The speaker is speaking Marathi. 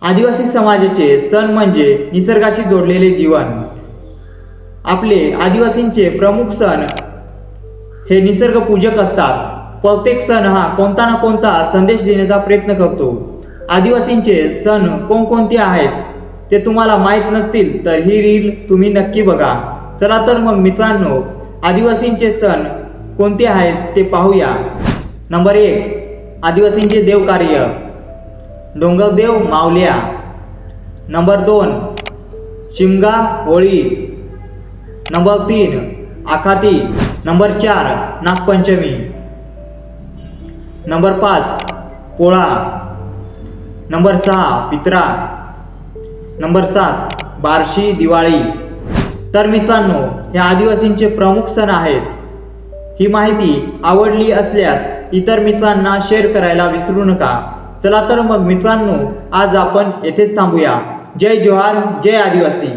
आदिवासी समाजाचे सण म्हणजे निसर्गाशी जोडलेले जीवन. आपले आदिवासींचे प्रमुख सण हे निसर्गपूजक असतात. प्रत्येक सण हा कोणता ना कोणता संदेश देण्याचा प्रयत्न करतो. आदिवासींचे सण कोणकोणते आहेत ते तुम्हाला माहीत नसतील तर ही रील तुम्ही नक्की बघा. चला तर मग मित्रांनो, आदिवासींचे सण कोणते आहेत ते पाहूया. नंबर 1, आदिवासींचे देवकार्य. डोंगरदेव मावल्या. नंबर 2, शिमगा होळी. नंबर 3, आखाती. Number 4, Nagpanchami. Number 5, Pola. Number 6, पित्रा. नंबर 7, बार्शी दिवाळी. तर मित्रांनो, हे आदिवासींचे प्रमुख सण आहेत. ही माहिती आवडली असल्यास इतर मित्रांना शेअर करायला विसरू नका. चला तर मग मित्रांनो, आज आपण येथेच थांबूया. जय जोहार, जय आदिवासी.